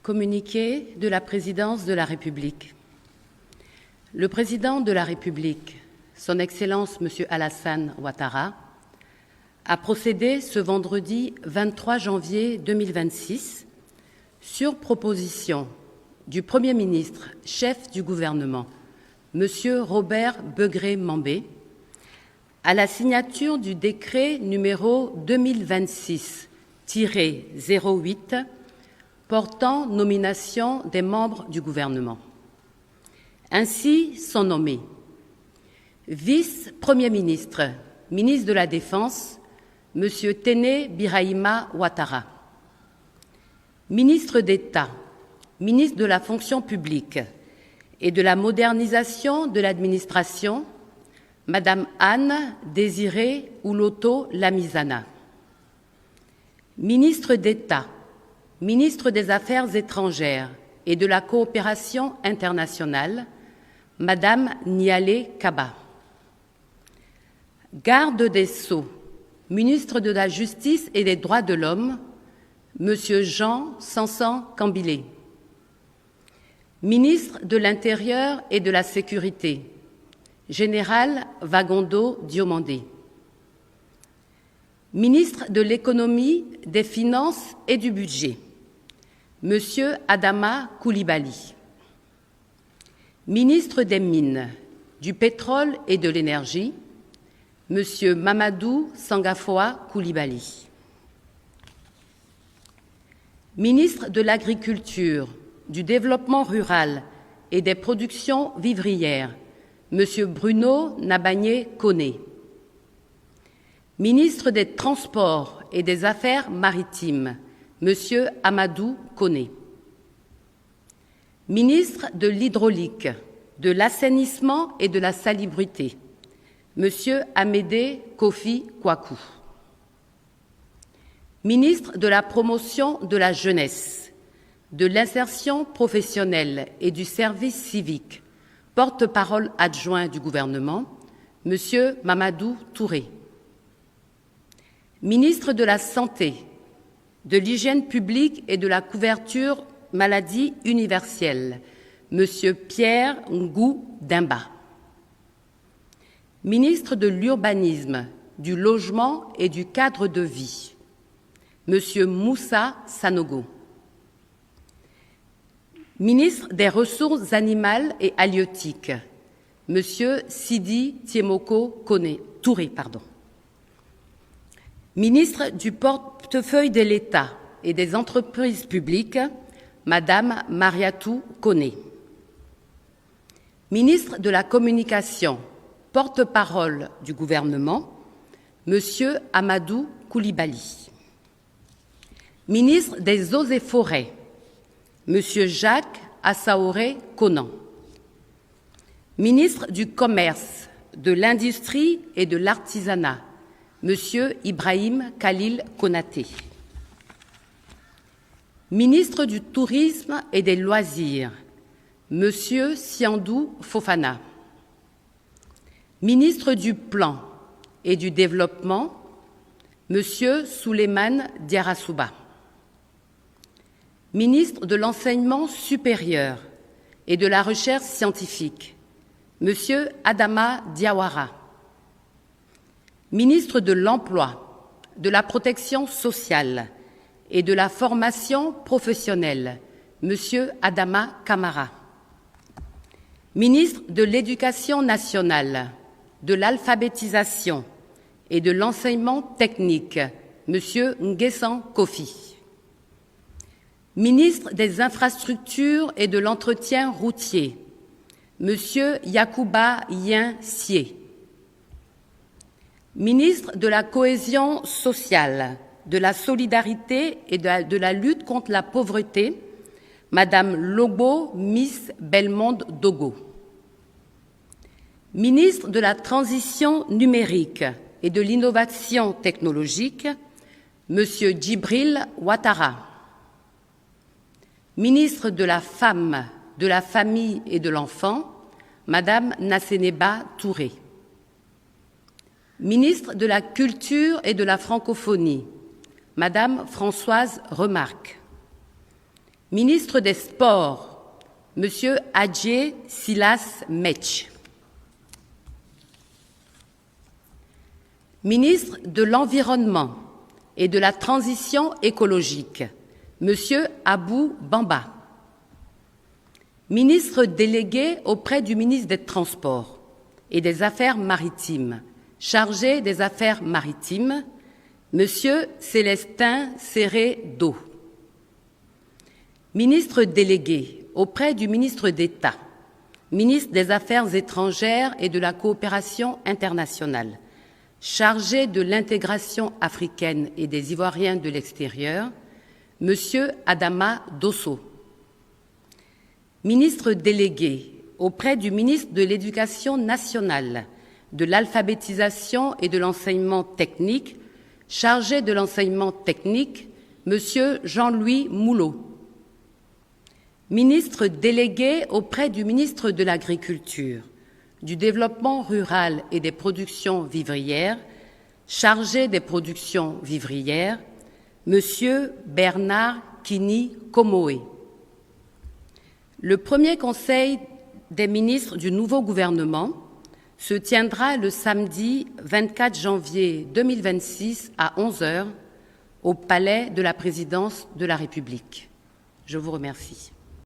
Communiqué de la Présidence de la République. Le Président de la République, Son Excellence M. Alassane Ouattara, a procédé ce vendredi 23 janvier 2026, sur proposition du Premier ministre, chef du gouvernement, M. Robert Begré-Mambé, à la signature du décret numéro 2026-08 portant nomination des membres du gouvernement. Ainsi sont nommés vice-premier ministre, ministre de la Défense, M. Téné Birahima Ouattara, ministre d'État, ministre de la Fonction publique et de la modernisation de l'administration, Madame Anne Désirée Ouloto Lamizana, ministre d'État, ministre des Affaires étrangères et de la coopération internationale, Madame Nialé Kaba, garde des Sceaux, ministre de la Justice et des Droits de l'Homme, Monsieur Jean Sansan Cambilé, ministre de l'Intérieur et de la Sécurité, Général Vagondo Diomandé, ministre de l'Économie, des Finances et du Budget, Monsieur Adama Coulibaly, ministre des Mines, du Pétrole et de l'Énergie, Monsieur Mamadou Sangafoa Coulibaly, ministre de l'Agriculture, du Développement rural et des productions vivrières, Monsieur Bruno Nabagné Koné, ministre des Transports et des Affaires maritimes, Monsieur Amadou Koné, ministre de l'Hydraulique, de l'Assainissement et de la Salubrité, Monsieur Amédée Kofi Kwaku, ministre de la Promotion de la Jeunesse, de l'Insertion professionnelle et du Service civique, porte-parole adjoint du gouvernement, Monsieur Mamadou Touré, ministre de la Santé, de l'Hygiène publique et de la couverture maladie universelle, Monsieur Pierre Ngou Dimba, ministre de l'Urbanisme, du Logement et du Cadre de vie, Monsieur Moussa Sanogo, ministre des Ressources animales et halieutiques, Monsieur Sidi Tiemoko Touré, ministre du portefeuille de l'État et des entreprises publiques, Madame Mariatou Koné, ministre de la Communication, porte-parole du gouvernement, Monsieur Amadou Coulibaly, ministre des Eaux et Forêts, Monsieur Jacques Assaoré Conan, ministre du Commerce, de l'Industrie et de l'Artisanat, Monsieur Ibrahim Khalil Konaté, ministre du Tourisme et des Loisirs, Monsieur Siandou Fofana, ministre du Plan et du Développement, Monsieur Souleymane Diarrassouba, ministre de l'Enseignement supérieur et de la Recherche scientifique, Monsieur Adama Diawara, ministre de l'Emploi, de la Protection sociale et de la formation professionnelle, Monsieur Adama Camara, ministre de l'Éducation nationale, de l'alphabétisation et de l'enseignement technique, Monsieur Nguessan Kofi, ministre des Infrastructures et de l'Entretien routier, Monsieur Yacouba Yen Sié, ministre de la Cohésion sociale, de la solidarité et de la lutte contre la pauvreté, Madame Lobo Miss Belmonde Dogo, ministre de la Transition numérique et de l'innovation technologique, Monsieur Djibril Ouattara, ministre de la Femme, de la Famille et de l'Enfant, Madame Nasseneba Touré, ministre de la Culture et de la Francophonie, Madame Françoise Remarque, Ministre des Sports, Monsieur Adjé Silas Metch. Ministre de l'Environnement et de la Transition écologique, Monsieur Abou Bamba. Ministre délégué auprès du ministre des Transports et des Affaires maritimes, chargé des Affaires maritimes, Monsieur Célestin Serré-Do. Ministre délégué auprès du ministre d'État, ministre des Affaires étrangères et de la coopération internationale, chargé de l'intégration africaine et des Ivoiriens de l'extérieur, Monsieur Adama Dosso. Ministre délégué auprès du ministre de l'Éducation nationale, de l'alphabétisation et de l'enseignement technique, chargé de l'enseignement technique, Monsieur Jean-Louis Moulot. Ministre délégué auprès du ministre de l'Agriculture, du Développement rural et des productions vivrières, chargé des productions vivrières, Monsieur Bernard Kini Komoé. Le premier Conseil des ministres du nouveau gouvernement se tiendra le samedi 24 janvier 2026 à 11h au Palais de la Présidence de la République. Je vous remercie.